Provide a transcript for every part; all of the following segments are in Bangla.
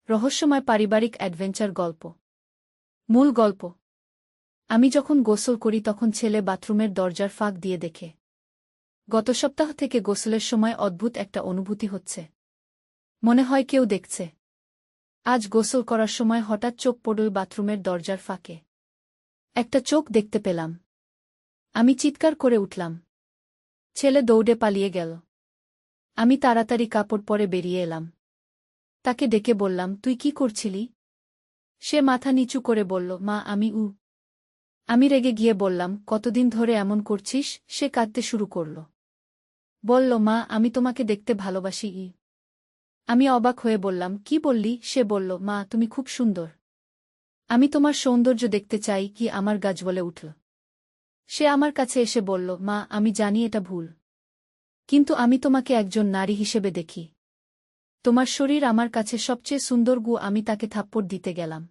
রহস্যময় পারিবারিক অ্যাডভেঞ্চার গল্প। মূল গল্প। আমি যখন গোসল করি তখন ছেলে বাথরুমের দরজার ফাঁক দিয়ে দেখে। গত সপ্তাহ থেকে গোসলের সময় অদ্ভুত একটা অনুভূতি হচ্ছে। মনে হয় কেউ দেখছে। আজ গোসল করার সময় হঠাৎ চোখ পড়ল বাথরুমের দরজার ফাঁকে। একটা চোখ দেখতে পেলাম। আমি চিৎকার করে উঠলাম। ছেলে দৌড়ে পালিয়ে গেল। আমি তাড়াতাড়ি কাপড় পরে বেরিয়ে এলাম। তাকে ডেকে বললাম, তুই কি করছিলি? সে মাথা নিচু করে বলল, মা আমি রেগে গিয়ে বললাম, কতদিন ধরে এমন করছিস? সে কাঁদতে শুরু করল। বলল, মা, আমি তোমাকে দেখতে ভালোবাসি। আমি অবাক হয়ে বললাম, কি বললি? সে বলল, মা, তুমি খুব সুন্দর। আমি তোমার সৌন্দর্য দেখতে চাই। কি আমার গা জ্বলে উঠল। সে আমার কাছে এসে বলল, মা, আমি জানি এটা ভুল, কিন্তু আমি তোমাকে একজন নারী হিসেবে দেখি। তোমার শরীর আমার কাছে সবচেয়ে সুন্দর। আমি তাকে থাপ্পড় দিতে গেলাম।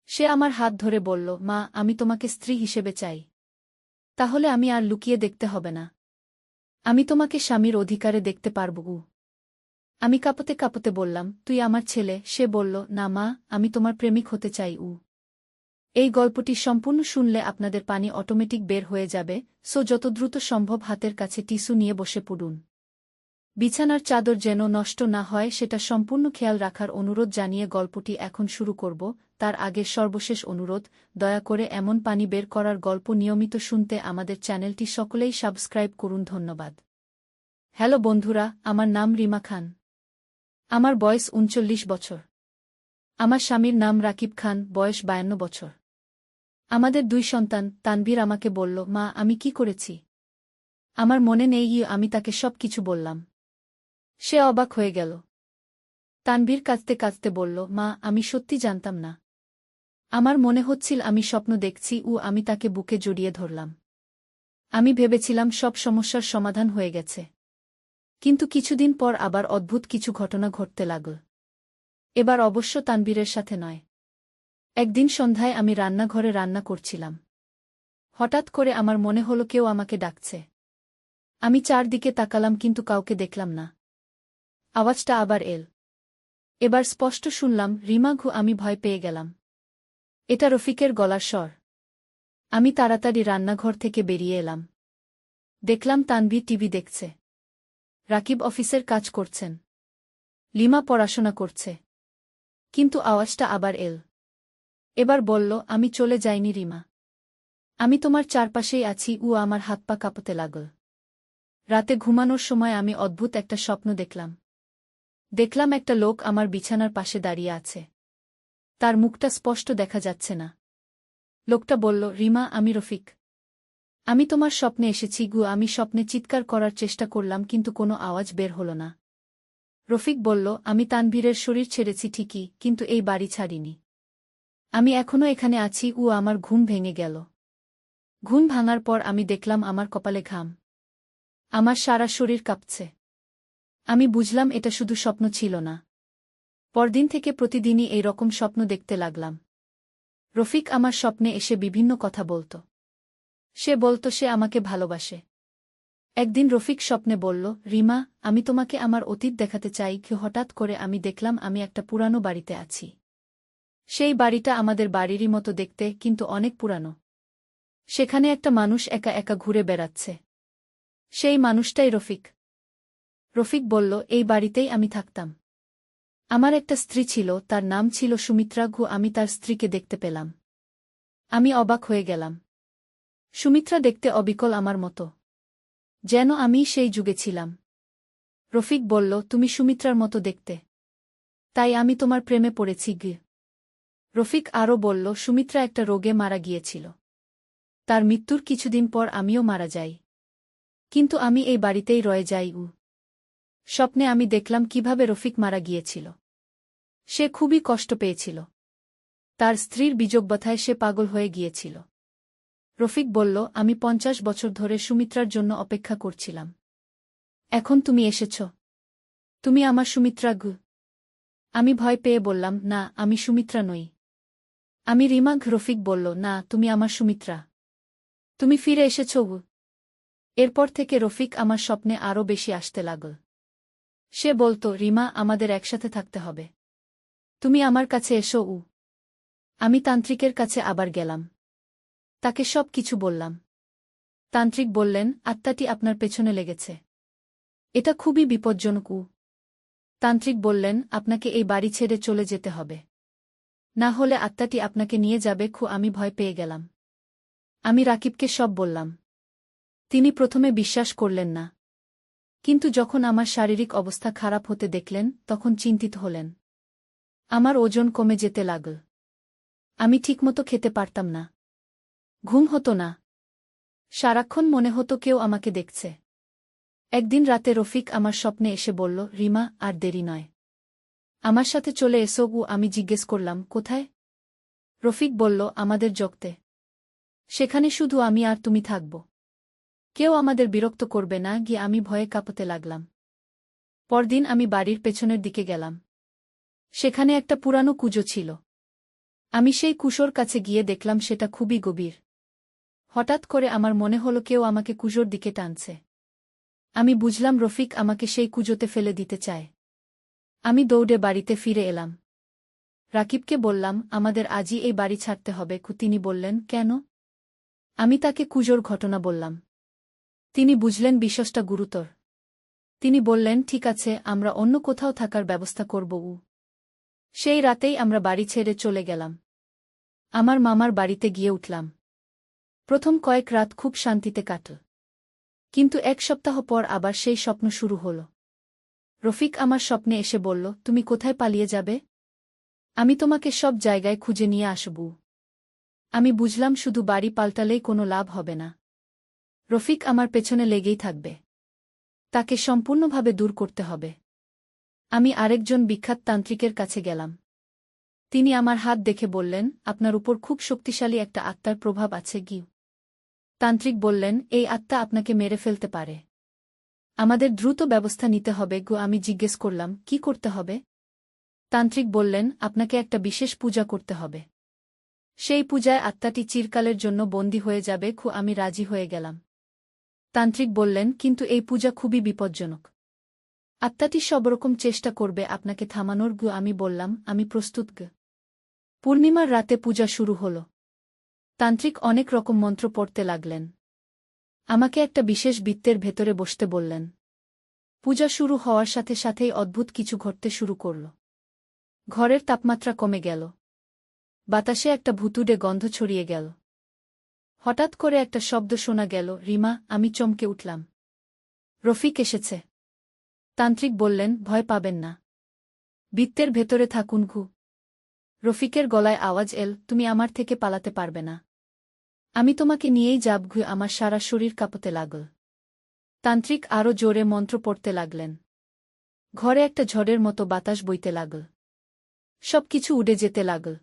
সে আমার হাত ধরে বলল, মা, আমি তোমাকে স্ত্রী হিসেবে চাই। তাহলে আমি আর লুকিয়ে দেখতে হবে না। আমি তোমাকে স্বামীর অধিকারে দেখতে পারব। আমি কাঁপতে কাঁপতে বললাম, তুই আমার ছেলে। সে বলল, না মা, আমি তোমার প্রেমিক হতে চাই। এই গল্পটি সম্পূর্ণ শুনলে আপনাদের পানি অটোমেটিক বের হয়ে যাবে, সো যত দ্রুত সম্ভব হাতের কাছে টিস্যু নিয়ে বসে পড়ুন। বিছানার চাদর যেন নষ্ট না হয় সেটা সম্পূর্ণ খেয়াল রাখার অনুরোধ জানিয়ে গল্পটি এখন শুরু করব। তার আগে সর্বশেষ অনুরোধ, দয়া করে এমন পানি বের করার গল্প নিয়মিত শুনতে আমাদের চ্যানেলটি সকলেই সাবস্ক্রাইব করুন। ধন্যবাদ। হ্যালো বন্ধুরা, আমার নাম রিমা খান। আমার বয়স ৩৯ বছর। আমার স্বামীর নাম রাকিব খান, বয়স ৫২ বছর। আমাদের ২ সন্তান। তানভীর আমাকে বলল, মা, আমি কি করেছি? আমার মনে নেই। আমি তাকে সব কিছু বললাম। সে অবাক হয়ে গেল। তানভীর কাঁদতে কাঁদতে বলল, মা, আমি সত্যি জানতাম না। আমার মনে হচ্ছিল আমি স্বপ্ন দেখছি। আমি তাকে বুকে জড়িয়ে ধরলাম। আমি ভেবেছিলাম সব সমস্যার সমাধান হয়ে গেছে। কিন্তু কিছুদিন পর আবার অদ্ভুত কিছু ঘটনা ঘটতে লাগল। এবার অবশ্য তানভীরের সাথে নয়। একদিন সন্ধ্যায় আমি রান্নাঘরে রান্না করছিলাম। হঠাৎ করে আমার মনে হলো কেউ আমাকে ডাকছে। আমি চারদিকে তাকালাম কিন্তু কাউকে দেখলাম না। আওয়াজটা আবার এল। এবার স্পষ্ট শুনলাম, রিমা। আমি ভয় পেয়ে গেলাম। এটা রফিকের গলার স্বর। আমি তাড়াতাড়ি রান্নাঘর থেকে বেরিয়ে এলাম। দেখলাম তানভীর টিভি দেখছে। রাকিব অফিসের কাজ করছেন। লিমা পড়াশোনা করছে। কিন্তু আওয়াজটা আবার এল। এবার বলল, আমি চলে যাইনি রিমা। আমি তোমার চারপাশেই আছি। আমার হাত পা কাঁপতে লাগল। রাতে ঘুমানোর সময় আমি অদ্ভুত একটা স্বপ্ন দেখলাম একটা লোক আমার বিছানার পাশে দাঁড়িয়ে আছে। তার মুখটা স্পষ্ট দেখা যাচ্ছে না। লোকটা বলল, রিমা, আমি রফিক। আমি তোমার স্বপ্নে এসেছি। আমি স্বপ্নে চিৎকার করার চেষ্টা করলাম কিন্তু কোনো আওয়াজ বের হল না। রফিক বলল, আমি তানভীরের শরীর ছেড়েছি ঠিকই, কিন্তু এই বাড়ি ছাড়িনি। আমি এখনও এখানে আছি। আমার ঘুম ভেঙে গেল। ঘুম ভাঙার পর আমি দেখলাম আমার কপালে ঘাম। আমার সারা শরীর কাঁপছে। আমি বুঝলাম এটা শুধু স্বপ্ন ছিল না। পরদিন থেকে প্রতিদিনই এই রকম স্বপ্ন দেখতে লাগলাম। রফিক আমার স্বপ্নে এসে বিভিন্ন কথা বলত। সে বলত সে আমাকে ভালোবাসে। একদিন রফিক স্বপ্নে বলল, রিমা, আমি তোমাকে আমার অতীত দেখাতে চাই। হঠাৎ করে আমি দেখলাম আমি একটা পুরানো বাড়িতে আছি। সেই বাড়িটা আমাদের বাড়িরই মতো দেখতে, কিন্তু অনেক পুরানো। সেখানে একটা মানুষ একা একা ঘুরে বেড়াচ্ছে। সেই মানুষটাই রফিক। রফিক বলল, এই বাড়িতেই আমি থাকতাম। আমার একটা স্ত্রী ছিল, তার নাম ছিল সুমিত্রা। আমি তার স্ত্রীকে দেখতে পেলাম। আমি অবাক হয়ে গেলাম। সুমিত্রা দেখতে অবিকল আমার মতো, যেন আমি সেই যুগে ছিলাম। রফিক বলল, তুমি সুমিত্রার মতো দেখতে, তাই আমি তোমার প্রেমে পড়েছি। রফিক আরও বলল, সুমিত্রা একটা রোগে মারা গিয়েছিল। তার মৃত্যুর কিছুদিন পর আমিও মারা যাই। কিন্তু আমি এই বাড়িতেই রয়ে যাই। স্বপ্নে আমি দেখলাম কিভাবে রফিক মারা গিয়েছিল। সে খুবই কষ্ট পেয়েছিল। তার স্ত্রীর বিযোগব্যথায় সে পাগল হয়ে গিয়েছিল। রফিক বলল, আমি ৫০ বছর ধরে সুমিত্রার জন্য অপেক্ষা করছিলাম। এখন তুমি এসেছ। তুমি আমার সুমিত্রা। আমি ভয় পেয়ে বললাম, না, আমি সুমিত্রা নই। আমি রিমা। রফিক বলল, না, তুমি আমার সুমিত্রা। তুমি ফিরে এসেছ। এরপর থেকে রফিক আমার স্বপ্নে আরও বেশি আসতে লাগল। সে বলত, রিমা, আমাদের একসাথে থাকতে হবে। তুমি আমার কাছে এসো। আমি তান্ত্রিকের কাছে আবার গেলাম। তাকে সব কিছু বললাম। তান্ত্রিক বললেন, আত্মাটি আপনার পেছনে লেগেছে। এটা খুবই বিপজ্জনক। তান্ত্রিক বললেন, আপনাকে এই বাড়ি ছেড়ে চলে যেতে হবে। না হলে আত্মাটি আপনাকে নিয়ে যাবে। আমি ভয় পেয়ে গেলাম। আমি রাকিবকে সব বললাম। তিনি প্রথমে বিশ্বাস করলেন না, কিন্তু যখন আমার শারীরিক অবস্থা খারাপ হতে দেখলেন তখন চিন্তিত হলেন। আমার ওজন কমে যেতে লাগল। আমি ঠিকমতো খেতে পারতাম না। ঘুম হতো না। সারাক্ষণ মনে হতো কেউ আমাকে দেখছে। একদিন রাতে রফিক আমার স্বপ্নে এসে বলল, রিমা, আর দেরি নয়, আমার সাথে চলে এসো। আমি জিজ্ঞেস করলাম, কোথায়? রফিক বলল, আমাদের জগতে। সেখানে শুধু আমি আর তুমি থাকব। কেউ আমাদের বিরক্ত করবে না। গিয়ে আমি ভয়ে কাঁপতে লাগলাম। পরদিন আমি বাড়ির পেছনের দিকে গেলাম। সেখানে একটা পুরানো কুজো ছিল। আমি সেই কুশোর কাছে গিয়ে দেখলাম সেটা খুবই গভীর। হঠাৎ করে আমার মনে হলো কেউ আমাকে কুজোর দিকে টানছে। আমি বুঝলাম রফিক আমাকে সেই কুজোতে ফেলে দিতে চায়। আমি দৌড়ে বাড়িতে ফিরে এলাম। রাকিবকে বললাম, আমাদের আজই এই বাড়ি ছাড়তে হবে। তিনি বললেন, কেন? আমি তাকে কুজোর ঘটনা বললাম। তিনি বুঝলেন বিষয়টা গুরুতর। তিনি বললেন, ঠিক আছে, আমরা অন্য কোথাও থাকার ব্যবস্থা করব। সেই রাতেই আমরা বাড়ি ছেড়ে চলে গেলাম। আমার মামার বাড়িতে গিয়ে উঠলাম। প্রথম কয়েক রাত খুব শান্তিতে কাটল। কিন্তু এক সপ্তাহ পর আবার সেই স্বপ্ন শুরু হল। রফিক আমার স্বপ্নে এসে বলল, তুমি কোথায় পালিয়ে যাবে? আমি তোমাকে সব জায়গায় খুঁজে নিয়ে আসব। আমি বুঝলাম শুধু বাড়ি পাল্টালেই কোনো লাভ হবে না। রফিক আমার পেছনে লেগেই থাকবে। তাকে সম্পূর্ণভাবে দূর করতে হবে। আমি আরেকজন বিখ্যাত তান্ত্রিকের কাছে গেলাম। তিনি আমার হাত দেখে বললেন, আপনার উপর খুব শক্তিশালী একটা আত্মার প্রভাব আছে। তান্ত্রিক বললেন, এই আত্মা আপনাকে মেরে ফেলতে পারে। আমাদের দ্রুত ব্যবস্থা নিতে হবে। আমি জিজ্ঞেস করলাম, কি করতে হবে? তান্ত্রিক বললেন, আপনাকে একটা বিশেষ পূজা করতে হবে। সেই পূজায় আত্মাটি চিরকালের জন্য বন্দী হয়ে যাবে। আমি রাজি হয়ে গেলাম। তান্ত্রিক বললেন, কিন্তু এই পূজা খুবই বিপজ্জনক। আত্মাটি সবরকম চেষ্টা করবে আপনাকে থামানোর। আমি বললাম, আমি প্রস্তুত। পূর্ণিমার রাতে পূজা শুরু হল। তান্ত্রিক অনেক রকম মন্ত্র পড়তে লাগলেন। আমাকে একটা বিশেষ বৃত্তের ভেতরে বসতে বললেন। পূজা শুরু হওয়ার সাথে সাথেই অদ্ভুত কিছু ঘটতে শুরু করল। ঘরের তাপমাত্রা কমে গেল। বাতাসে একটা ভুতুড়ে গন্ধ ছড়িয়ে গেল। হঠাৎ করে একটা শব্দ শোনা গেল, রিমা। আমি চমকে উঠলাম। রফিক এসেছে। তান্ত্রিক বললেন, ভয় পাবেন না, বৃত্তের ভেতরে থাকুন। রফিকের গলায় আওয়াজ এল, তুমি আমার থেকে পালাতে পারবে না। আমি তোমাকে নিয়েই যাব। আমার সারা শরীর কাঁপতে লাগল। তান্ত্রিক আরও জোরে মন্ত্র পড়তে লাগলেন। ঘরে একটা ঝড়ের মতো বাতাস বইতে লাগল। সবকিছু উড়ে যেতে লাগল।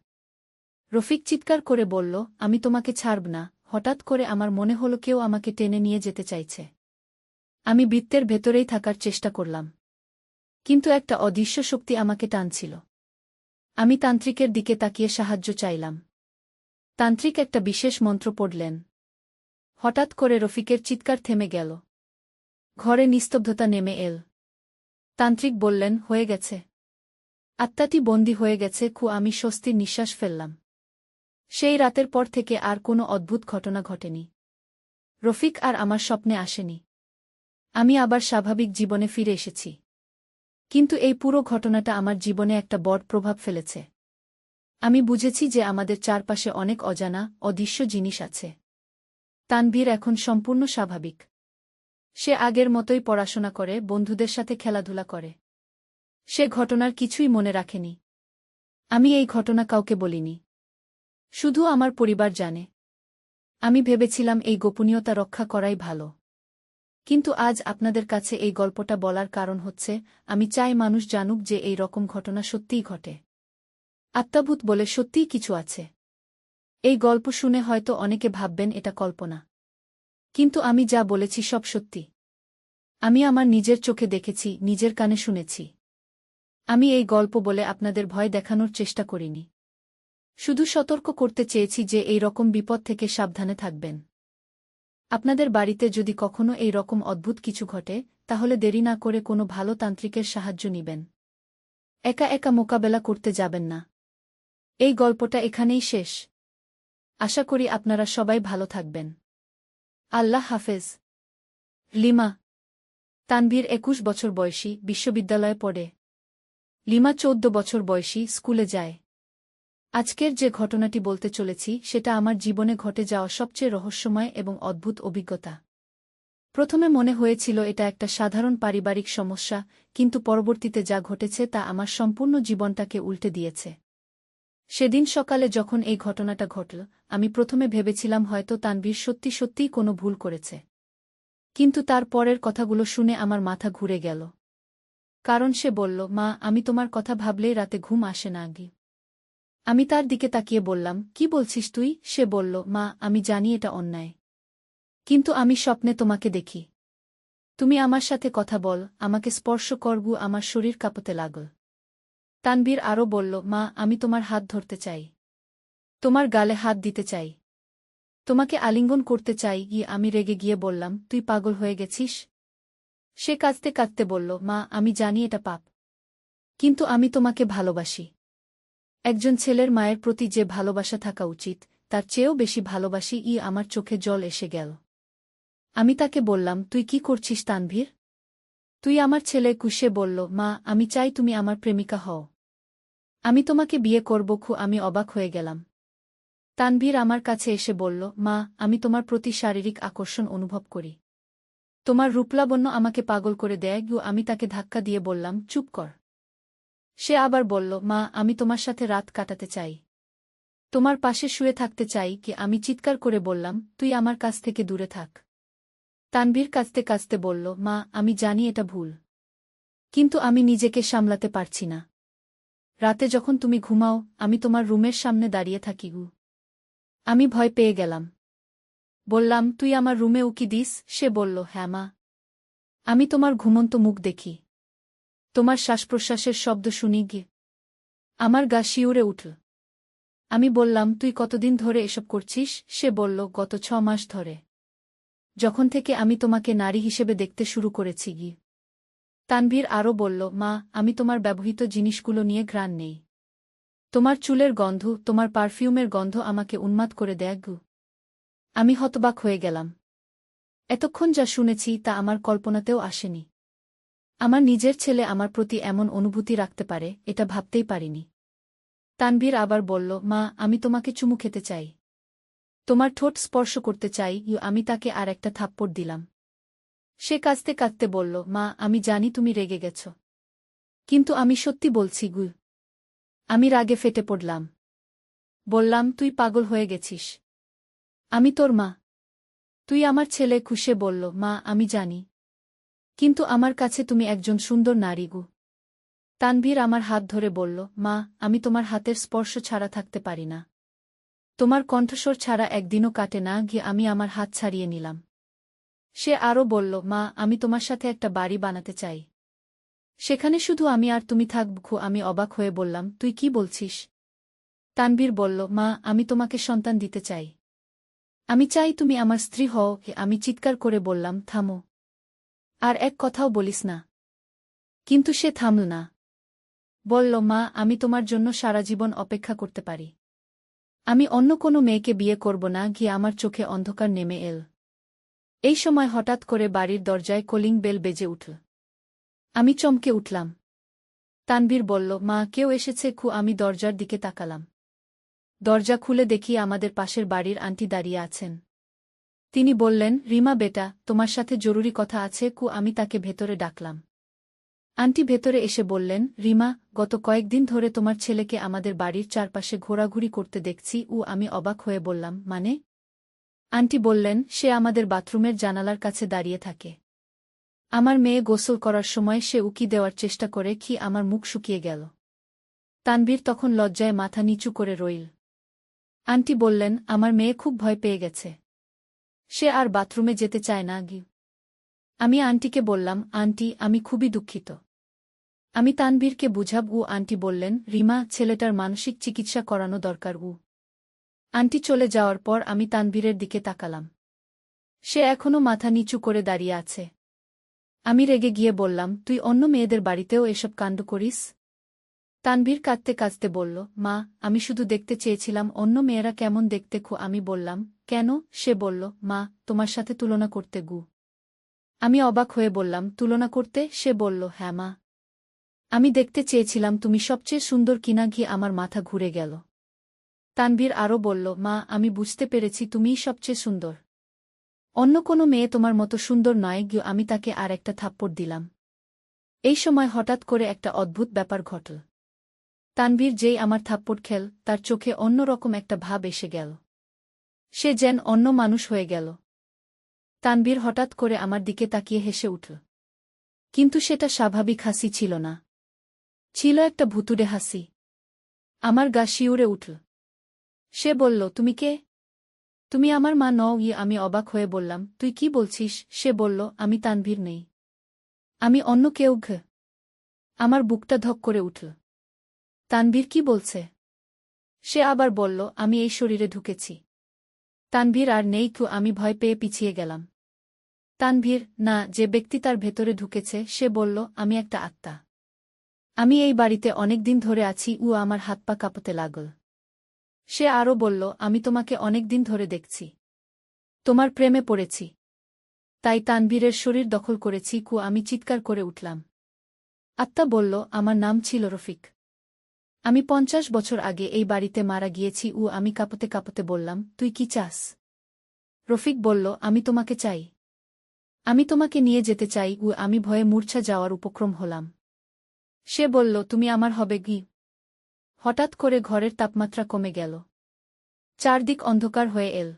রফিক চিৎকার করে বলল, আমি তোমাকে ছাড়ব না। হঠাৎ করে আমার মনে হলো কেউ আমাকে টেনে নিয়ে যেতে চাইছে। আমি বৃত্তের ভেতরেই থাকার চেষ্টা করলাম, কিন্তু একটা অদৃশ্য শক্তি আমাকে টানছিল। আমি তান্ত্রিকের দিকে তাকিয়ে সাহায্য চাইলাম। তান্ত্রিক একটা বিশেষ মন্ত্র পড়লেন। হঠাৎ করে রফিকের চিৎকার থেমে গেল। ঘরে নিস্তব্ধতা নেমে এল। তান্ত্রিক বললেন, হয়ে গেছে। আত্মাটি বন্দী হয়ে গেছে। আমি স্বস্তির নিঃশ্বাস ফেললাম। সেই রাতের পর থেকে আর কোনো অদ্ভুত ঘটনা ঘটেনি। রফিক আর আমার স্বপ্নে আসেনি। আমি আবার স্বাভাবিক জীবনে ফিরে এসেছি। কিন্তু এই পুরো ঘটনাটা আমার জীবনে একটা বড় প্রভাব ফেলেছে। আমি বুঝেছি যে আমাদের চারপাশে অনেক অজানা, অদৃশ্য জিনিস আছে। তানভীর এখন সম্পূর্ণ স্বাভাবিক। সে আগের মতোই পড়াশোনা করে, বন্ধুদের সাথে খেলাধুলা করে। সে ঘটনার কিছুই মনে রাখেনি। আমি এই ঘটনা কাউকে বলিনি। শুধু আমার পরিবার জানে। আমি ভেবেছিলাম এই গোপনীয়তা রক্ষা করাই ভালো। কিন্তু আজ আপনাদের কাছে এই গল্পটা বলার কারণ হচ্ছে, আমি চাই মানুষ জানুক যে এই রকম ঘটনা সত্যিই ঘটে। আত্মাভূত বলে সত্যিই কিছু আছে। এই গল্প শুনে হয়তো অনেকে ভাববেন এটা কল্পনা। কিন্তু আমি যা বলেছি সব সত্যি। আমি আমার নিজের চোখে দেখেছি, নিজের কানে শুনেছি। আমি এই গল্প বলে আপনাদের ভয় দেখানোর চেষ্টা করিনি। শুধু সতর্ক করতে চেয়েছি যে এই রকম বিপদ থেকে সাবধানে থাকবেন। আপনাদের বাড়িতে যদি কখনো এই রকম অদ্ভুত কিছু ঘটে, তাহলে দেরি না করে কোনো ভালো তান্ত্রিকের সাহায্য নিবেন। একা একা মোকাবেলা করতে যাবেন না। এই গল্পটা এখানেই শেষ। আশা করি আপনারা সবাই ভালো থাকবেন। আল্লাহ হাফেজ। লিমা। তানভীর ২১ বছর বয়সী, বিশ্ববিদ্যালয়ে পড়ে। লিমা ১৪ বছর বয়সী, স্কুলে যায়। আজকের যে ঘটনাটি বলতে চলেছি সেটা আমার জীবনে ঘটে যাওয়া সবচেয়ে রহস্যময় এবং অদ্ভুত অভিজ্ঞতা। প্রথমে মনে হয়েছিল এটা একটা সাধারণ পারিবারিক সমস্যা, কিন্তু পরবর্তীতে যা ঘটেছে তা আমার সম্পূর্ণ জীবনটাকে উল্টে দিয়েছে। সেদিন সকালে যখন এই ঘটনাটা ঘটল, আমি প্রথমে ভেবেছিলাম হয়তো তানভীর সত্যি সত্যিই কোনো ভুল করেছে। কিন্তু তার পরের কথাগুলো শুনে আমার মাথা ঘুরে গেল। কারণ সে বলল, মা, আমি তোমার কথা ভাবলেই রাতে ঘুম আসে না আগে। আমি তার দিকে তাকিয়ে বললাম, কি বলছিস তুই? সে বলল, মা, আমি জানি এটা অন্যায়। কিন্তু আমি স্বপ্নে তোমাকে দেখি। তুমি আমার সাথে কথা বল, আমাকে স্পর্শ করবু। আমার শরীর কাঁপতে লাগল। তানভীর আরও বলল, মা, আমি তোমার হাত ধরতে চাই। তোমার গালে হাত দিতে চাই। তোমাকে আলিঙ্গন করতে চাই। আমি রেগে গিয়ে বললাম, তুই পাগল হয়ে গেছিস? সে কাঁদতে কাঁদতে বলল, মা, আমি জানি এটা পাপ। কিন্তু আমি তোমাকে ভালোবাসি। একজন ছেলের মায়ের প্রতি যে ভালোবাসা থাকা উচিত, তার চেয়েও বেশি ভালোবাসি। আমার চোখে জল এসে গেল। আমি তাকে বললাম, তুই কি করছিস তানভীর? তুই আমার ছেলে। সে বলল, মা, আমি চাই তুমি আমার প্রেমিকা হও। আমি তোমাকে বিয়ে করব। আমি অবাক হয়ে গেলাম। তানভীর আমার কাছে এসে বলল, মা, আমি তোমার প্রতি শারীরিক আকর্ষণ অনুভব করি। তোমার রূপলাবণ্য আমাকে পাগল করে দেয়। আমি তাকে ধাক্কা দিয়ে বললাম, চুপ কর। সে আবার বলল, মা, আমি তোমার সাথে রাত কাটাতে চাই। তোমার পাশে শুয়ে থাকতে চাই। আমি চিৎকার করে বললাম, তুই আমার কাছ থেকে দূরে থাক। তানভীর কাঁদতে কাঁদতে বলল, মা, আমি জানি এটা ভুল। কিন্তু আমি নিজেকে সামলাতে পারছি না। রাতে যখন তুমি ঘুমাও, আমি তোমার রুমের সামনে দাঁড়িয়ে থাকি। আমি ভয় পেয়ে গেলাম। বললাম, তুই আমার রুমে উকি দিস? সে বলল, হ্যাঁ মা। আমি তোমার ঘুমন্ত মুখ দেখি। তোমার শ্বাসপ্রশ্বাসের শব্দ শুনি। আমার গা শিউরে উঠল। আমি বললাম, তুই কতদিন ধরে এসব করছিস? সে বলল, গত ৬ মাস ধরে। যখন থেকে আমি তোমাকে নারী হিসেবে দেখতে শুরু করেছি। তানভীর আরও বলল, মা, আমি তোমার ব্যবহৃত জিনিসগুলো নিয়ে ঘ্রাণ নেই। তোমার চুলের গন্ধ, তোমার পারফিউমের গন্ধ আমাকে উন্মাদ করে দেয়। আমি হতবাক হয়ে গেলাম। এতক্ষণ যা শুনেছি তা আমার কল্পনাতেও আসেনি। আমার নিজের ছেলে আমার প্রতি এমন অনুভূতি রাখতে পারে, এটা ভাবতেই পারিনি। তানভীর আবার বলল, মা, আমি তোমাকে চুমু খেতে চাই। তোমার ঠোঁট স্পর্শ করতে চাই। আমি তাকে আর একটা থাপ্পড় দিলাম। সে কাঁদতে কাঁদতে বলল, মা, আমি জানি তুমি রেগে গেছ। কিন্তু আমি সত্যি বলছি। আমি রাগে ফেটে পড়লাম। বললাম, তুই পাগল হয়ে গেছিস। আমি তোর মা। তুই আমার ছেলে। সে বলল, মা, আমি জানি। কিন্তু আমার কাছে তুমি একজন সুন্দর নারী। তানভীর আমার হাত ধরে বলল, মা, আমি তোমার হাতের স্পর্শ ছাড়া থাকতে পারি না। তোমার কণ্ঠস্বর ছাড়া একদিনও কাটে না। আমি আমার হাত ছাড়িয়ে নিলাম। সে আরও বলল, মা, আমি তোমার সাথে একটা বাড়ি বানাতে চাই। সেখানে শুধু আমি আর তুমি থাকব। আমি অবাক হয়ে বললাম, তুই কি বলছিস? তানভীর বলল, মা, আমি তোমাকে সন্তান দিতে চাই। আমি চাই তুমি আমার স্ত্রী হও। আমি চিৎকার করে বললাম, থামো। আর এক কথাও বলিস না। কিন্তু সে থামল না। বলল, মা, আমি তোমার জন্য সারা জীবন অপেক্ষা করতে পারি। আমি অন্য কোনো মেয়েকে বিয়ে করব না। আমার চোখে অন্ধকার নেমে এল। এই সময় হঠাৎ করে বাড়ির দরজায় কলিং বেল বেজে উঠল। আমি চমকে উঠলাম। তানভীর বলল, মা, কেউ এসেছে। আমি দরজার দিকে তাকালাম। দরজা খুলে দেখি আমাদের পাশের বাড়ির আন্টি দাঁড়িয়ে আছেন। তিনি বললেন, রিমা বেটা, তোমার সাথে জরুরি কথা আছে। আমি তাকে ভেতরে ডাকলাম। আন্টি ভেতরে এসে বললেন, রিমা, গত কয়েকদিন ধরে তোমার ছেলেকে আমাদের বাড়ির চারপাশে ঘোরাঘুরি করতে দেখছি। আমি অবাক হয়ে বললাম, মানে? আন্টি বললেন, সে আমাদের বাথরুমের জানালার কাছে দাঁড়িয়ে থাকে। আমার মেয়ে গোসল করার সময় সে উকি দেওয়ার চেষ্টা করে। আমার মুখ শুকিয়ে গেল। তানভীর তখন লজ্জায় মাথা নিচু করে রইল। আন্টি বললেন, আমার মেয়ে খুব ভয় পেয়ে গেছে। সে আর বাথরুমে যেতে চায় না। আমি আন্টিকে বললাম, আন্টি, আমি খুবই দুঃখিত। আমি তানভীরকে বুঝাব। আন্টি বললেন, রিমা, ছেলেটার মানসিক চিকিৎসা করানো দরকার। আন্টি চলে যাওয়ার পর আমি তানভীরের দিকে তাকালাম। সে এখনও মাথা নিচু করে দাঁড়িয়ে আছে। আমি রেগে গিয়ে বললাম, তুই অন্য মেয়েদের বাড়িতেও এসব কাণ্ড করিস? তানভীর কাঁদতে কাঁদতে বলল, মা, আমি শুধু দেখতে চেয়েছিলাম অন্য মেয়েরা কেমন দেখতে। আমি বললাম, কেন? সে বলল, মা, তোমার সাথে তুলনা করতে। আমি অবাক হয়ে বললাম, তুলনা করতে? সে বলল, হ্যাঁ মা। আমি দেখতে চেয়েছিলাম তুমি সবচেয়ে সুন্দর কিনা। আমার মাথা ঘুরে গেল। তানভীর আরও বলল, মা, আমি বুঝতে পেরেছি তুমিই সবচেয়ে সুন্দর। অন্য কোনো মেয়ে তোমার মতো সুন্দর নয়। আমি তাকে আর একটা থাপ্পড় দিলাম। এই সময় হঠাৎ করে একটা অদ্ভুত ব্যাপার ঘটল। তানভীর যেই আমার থাপ্পড় খেল, তার চোখে অন্যরকম একটা ভাব এসে গেল। সে যেন অন্য মানুষ হয়ে গেল। তানভীর হঠাৎ করে আমার দিকে তাকিয়ে হেসে উঠল। কিন্তু সেটা স্বাভাবিক হাসি ছিল না। ছিল একটা ভুতুড়ে হাসি। আমার গা শিউরে উঠল। সে বলল, তুমি কে? তুমি আমার মা নও? আমি অবাক হয়ে বললাম, তুই কি বলছিস? সে বলল, আমি তানভীর নেই। আমি অন্য কেউ। আমার বুকটা ধক করে উঠল। তানভীর কি বলছে? সে আবার বলল, আমি এই শরীরে ঢুকেছি। তানভীর আর নেই। আমি ভয় পেয়ে পিছিয়ে গেলাম। তানভীর, না, যে ব্যক্তি তার ভেতরে ঢুকেছে। সে বলল, আমি একটা আত্মা। আমি এই বাড়িতে অনেক দিন ধরে আছি। আমার হাত পা কাঁপতে লাগল। সে আরও বলল, আমি তোমাকে অনেক দিন ধরে দেখছি। তোমার প্রেমে পড়েছি। তাই তানভীরের শরীর দখল করেছি। আমি চিৎকার করে উঠলাম। আত্মা বলল, আমার নাম ছিল রফিক। আমি 50 বছর আগে এই বাড়িতে মারা গিয়েছি। আমি কাঁপতে কাঁপতে বললাম, তুই কি চাস? রফিক বলল, আমি তোমাকে চাই। আমি তোমাকে নিয়ে যেতে চাই। আমি ভয়ে মূর্ছা যাওয়ার উপক্রম হলাম। সে বলল, তুমি আমার হবে। হঠাৎ করে ঘরের তাপমাত্রা কমে গেল। চারদিক অন্ধকার হয়ে এল।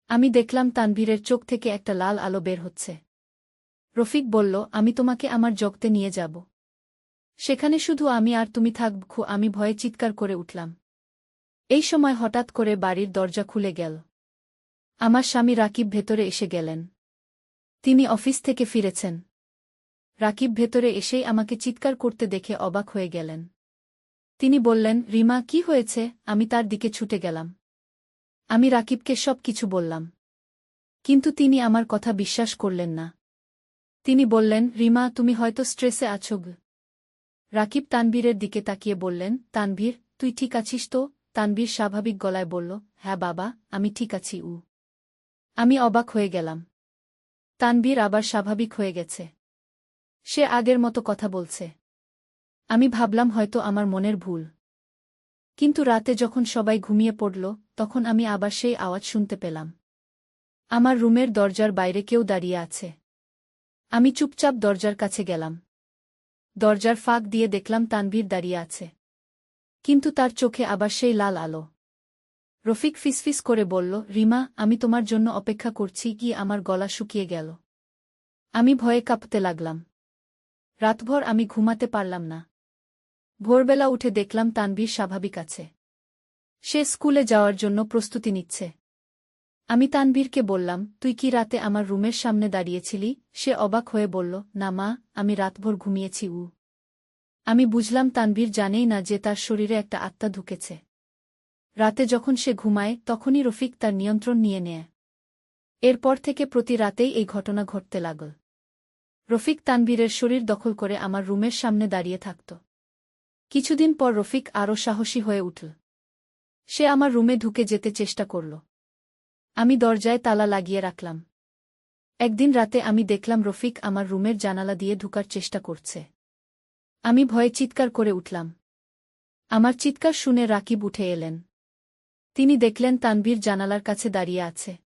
আমি দেখলাম তানভীরের চোখ থেকে একটা লাল আলো বের হচ্ছে। রফিক বলল, আমি তোমাকে আমার জগতে নিয়ে যাব। সেখানে শুধু আমি আর তুমি থাকব। আমি ভয়ে চিৎকার করে উঠলাম। এই সময় হঠাৎ করে বাড়ির দরজা খুলে গেল। আমার স্বামী রাকিব ভেতরে এসে গেলেন। তিনি অফিস থেকে ফিরেছেন। রাকিব ভেতরে এসেই আমাকে চিৎকার করতে দেখে অবাক হয়ে গেলেন। তিনি বললেন, রিমা, কি হয়েছে? আমি তার দিকে ছুটে গেলাম। আমি রাকিবকে সব কিছু বললাম। কিন্তু তিনি আমার কথা বিশ্বাস করলেন না। তিনি বললেন, রিমা, তুমি হয়তো স্ট্রেসে আছো। রাকিব তানভীরের দিকে তাকিয়ে বললেন, তানভীর, তুই ঠিক আছিস তো? তানভীর স্বাভাবিক গলায় বলল, হ্যাঁ বাবা, আমি ঠিক আছি। আমি অবাক হয়ে গেলাম। তানভীর আবার স্বাভাবিক হয়ে গেছে। সে আগের মতো কথা বলছে। আমি ভাবলাম হয়তো আমার মনের ভুল। কিন্তু রাতে যখন সবাই ঘুমিয়ে পড়ল, তখন আমি আবার সেই আওয়াজ শুনতে পেলাম। আমার রুমের দরজার বাইরে কেউ দাঁড়িয়ে আছে। আমি চুপচাপ দরজার কাছে গেলাম। দরজার ফাঁক দিয়ে দেখলাম তানভীর দাঁড়িয়ে আছে। কিন্তু তার চোখে আবার সেই লাল আলো। রফিক ফিসফিস করে বলল, রিমা, আমি তোমার জন্য অপেক্ষা করছি। আমার গলা শুকিয়ে গেল। আমি ভয়ে কাঁপতে লাগলাম। রাতভর আমি ঘুমাতে পারলাম না। ভোরবেলা উঠে দেখলাম তানভীর স্বাভাবিক আছে। সে স্কুলে যাওয়ার জন্য প্রস্তুতি নিচ্ছে। আমি তানভীরকে বললাম, তুই কি রাতে আমার রুমের সামনে দাঁড়িয়েছিলি? সে অবাক হয়ে বলল, না মা, আমি রাতভর ঘুমিয়েছি। আমি বুঝলাম তানভীর জানেই না যে তার শরীরে একটা আত্মা ঢুকেছে। রাতে যখন সে ঘুমায় তখনই রফিক তার নিয়ন্ত্রণ নিয়ে নেয়। এরপর থেকে প্রতি রাতেই এই ঘটনা ঘটতে লাগল। রফিক তানভীরের শরীর দখল করে আমার রুমের সামনে দাঁড়িয়ে থাকত। কিছুদিন পর রফিক আরও সাহসী হয়ে উঠল। সে আমার রুমে ঢুকে যেতে চেষ্টা করল। আমি দরজায় তালা লাগিয়ে রাখলাম। একদিন রাতে আমি দেখলাম রফিক আমার রুমের জানালা দিয়ে ঢুকার চেষ্টা করছে। আমি ভয়ে চিৎকার করে উঠলাম। আমার চিৎকার শুনে রাকিব উঠে এলেন। তিনি দেখলেন তানভীর জানালার কাছে দাঁড়িয়ে আছে।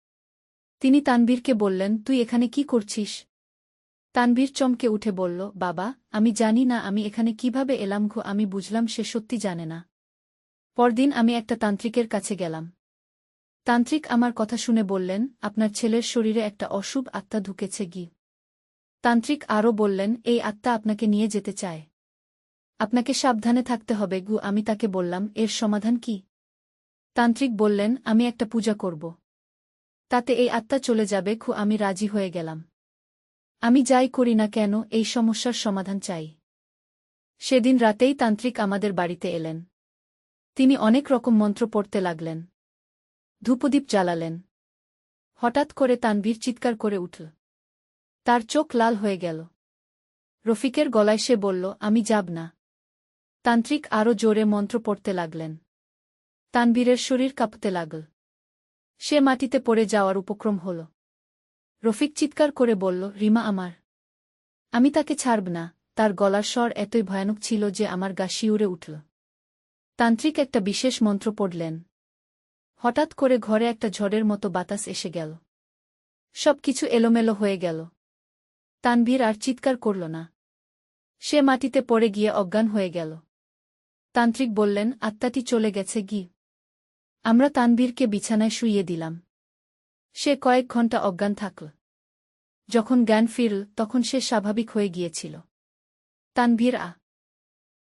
তিনি তানভীরকে বললেন, তুই এখানে কি করছিস? তানভীর চমকে উঠে বলল, বাবা, আমি জানি না আমি এখানে কিভাবে এলাম। আমি বুঝলাম সে সত্যি জানে না। পরদিন আমি একটা তান্ত্রিকের কাছে গেলাম। তান্ত্রিক আমার কথা শুনে বললেন, আপনার ছেলের শরীরে একটা অশুভ আত্মা ঢুকেছে। তান্ত্রিক আরও বললেন, এই আত্মা আপনাকে নিয়ে যেতে চায়। আপনাকে সাবধানে থাকতে হবে। আমি তাকে বললাম, এর সমাধান কি? তান্ত্রিক বললেন, আমি একটা পূজা করব। তাতে এই আত্মা চলে যাবে। আমি রাজি হয়ে গেলাম। আমি যাই করি না কেন, এই সমস্যার সমাধান চাই। সেদিন রাতেই তান্ত্রিক আমাদের বাড়িতে এলেন। তিনি অনেক রকম মন্ত্র পড়তে লাগলেন। ধূপদীপ জ্বালালেন। হঠাৎ করে তানভীর চিৎকার করে উঠল। তার চোখ লাল হয়ে গেল। রফিকের গলায় সে বলল, আমি যাব না। তান্ত্রিক আরও জোরে মন্ত্র পড়তে লাগলেন। তানবীরের শরীর কাঁপতে লাগল। সে মাটিতে পড়ে যাওয়ার উপক্রম হল। রফিক চিৎকার করে বলল, রিমা আমার। আমি তাকে ছাড়ব না। তার গলার স্বর এতই ভয়ানক ছিল যে আমার গা শিউরে উঠল। তান্ত্রিক একটা বিশেষ মন্ত্র পড়লেন। হঠাৎ করে ঘরে একটা ঝড়ের মতো বাতাস এসে গেল। সব কিছু এলোমেলো হয়ে গেল। তানভীর আর চিৎকার করল না। সে মাটিতে পড়ে গিয়ে অজ্ঞান হয়ে গেল। তান্ত্রিক বললেন, আত্মাটি চলে গেছে গি। আমরা তানভীরকে বিছানায় শুইয়ে দিলাম। সে কয়েক ঘণ্টা অজ্ঞান থাকল। যখন জ্ঞান ফিরল তখন সে স্বাভাবিক হয়ে গিয়েছিল। তানভীর